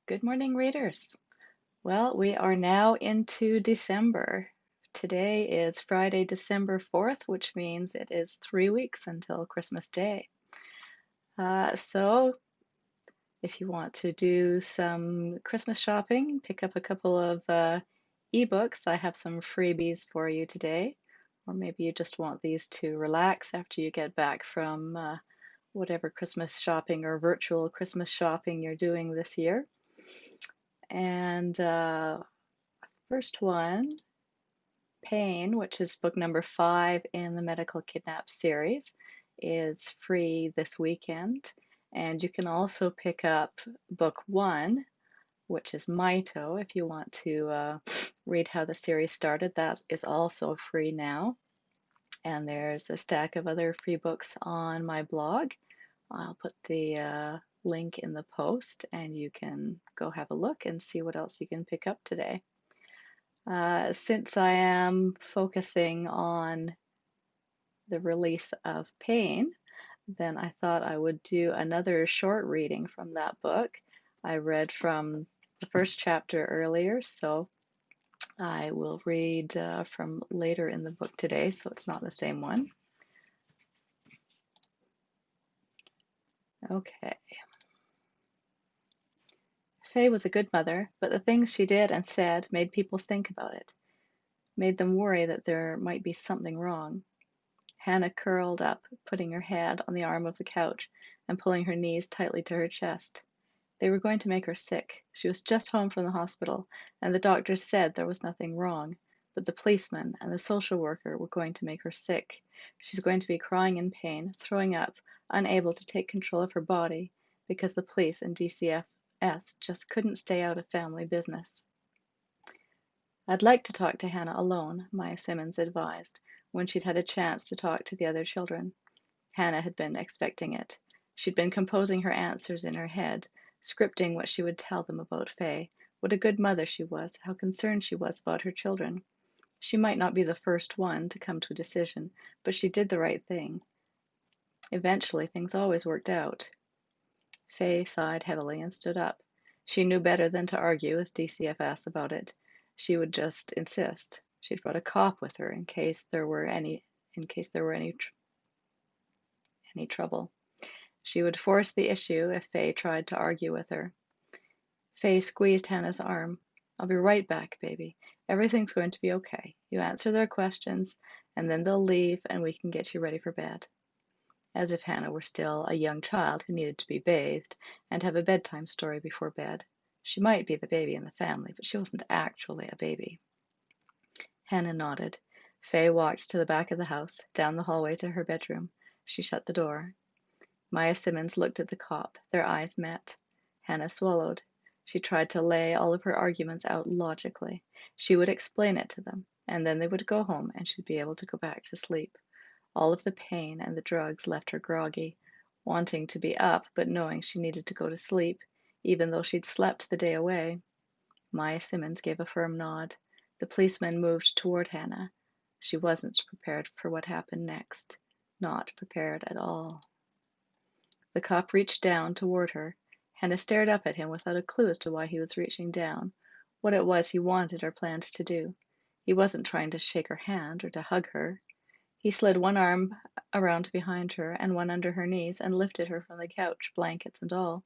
Good morning, readers. Well, we are now into December. Today is Friday, December 4th, which means it is 3 weeks until Christmas Day. So if you want to do some Christmas shopping, pick up a couple of ebooks. I have some freebies for you today. Or maybe you just want these to relax after you get back from whatever Christmas shopping or virtual Christmas shopping you're doing this year. And first one, Pain, which is book number 5 in the Medical Kidnap series, is free this weekend. And you can also pick up book 1, which is Mito, if you want to read how the series started. That is also free now. And there's a stack of other free books on my blog. I'll put the link in the post, and you can go have a look and see what else you can pick up today. Since I am focusing on the release of Pain, then I thought I would do another short reading from that book. I read from the first chapter earlier, so I will read from later in the book today, so it's not the same one. Okay. Faye was a good mother, but the things she did and said made people think about it, made them worry that there might be something wrong. Hannah curled up, putting her head on the arm of the couch and pulling her knees tightly to her chest. They were going to make her sick. She was just home from the hospital, and the doctors said there was nothing wrong, but the policeman and the social worker were going to make her sick. She's going to be crying in pain, throwing up, unable to take control of her body, because the police and DCFS just couldn't stay out of family business. I'd like to talk to Hannah alone, Maya Simmons advised, when she'd had a chance to talk to the other children. Hannah had been expecting it. She'd been composing her answers in her head, scripting what she would tell them about Faye, what a good mother she was, how concerned she was about her children. She might not be the first one to come to a decision, but she did the right thing. Eventually, things always worked out. Faye sighed heavily and stood up. She knew better than to argue with DCFS about it. She would just insist. She'd brought a cop with her in case there were any trouble. She would force the issue if Faye tried to argue with her. Faye squeezed Hannah's arm. I'll be right back, baby. Everything's going to be okay. You answer their questions, and then they'll leave, and we can get you ready for bed. As if Hannah were still a young child who needed to be bathed and have a bedtime story before bed. She might be the baby in the family, but she wasn't actually a baby. Hannah nodded. Faye walked to the back of the house, down the hallway to her bedroom. She shut the door. Maya Simmons looked at the cop. Their eyes met. Hannah swallowed. She tried to lay all of her arguments out logically. She would explain it to them, and then they would go home and she'd be able to go back to sleep. All of the pain and the drugs left her groggy, wanting to be up but knowing she needed to go to sleep, even though she'd slept the day away. Maya Simmons gave a firm nod. The policeman moved toward Hannah. She wasn't prepared for what happened next. Not prepared at all. The cop reached down toward her. Hannah stared up at him without a clue as to why he was reaching down, what it was he wanted or planned to do. He wasn't trying to shake her hand or to hug her. He slid one arm around behind her and one under her knees and lifted her from the couch, blankets and all.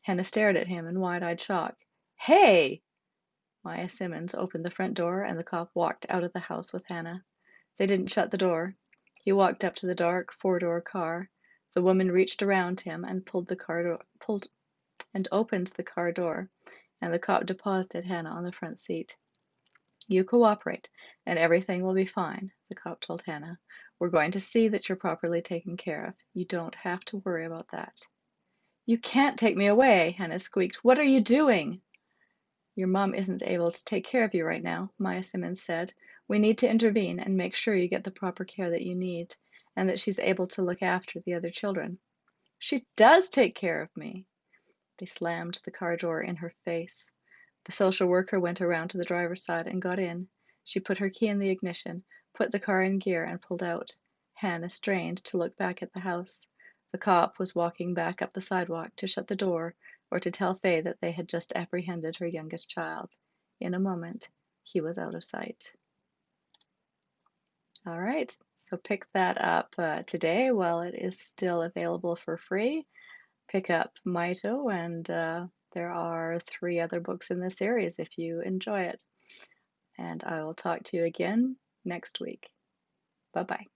Hannah stared at him in wide-eyed shock. Hey! Maya Simmons opened the front door and the cop walked out of the house with Hannah. They didn't shut the door. He walked up to the dark four-door car. The woman reached around him and opened the car door, and the cop deposited Hannah on the front seat. You cooperate, and everything will be fine, the cop told Hannah. We're going to see that you're properly taken care of. You don't have to worry about that. You can't take me away, Hannah squeaked. What are you doing? Your mom isn't able to take care of you right now, Maya Simmons said. We need to intervene and make sure you get the proper care that you need, and that she's able to look after the other children. She does take care of me. They slammed the car door in her face. The social worker went around to the driver's side and got in. She put her key in the ignition, put the car in gear, and pulled out. Hannah strained to look back at the house. The cop was walking back up the sidewalk to shut the door or to tell Fae that they had just apprehended her youngest child. In a moment, he was out of sight. All right, so pick that up today while it is still available for free. Pick up Mito, and there are 3 other books in the series if you enjoy it. And I will talk to you again next week. Bye-bye.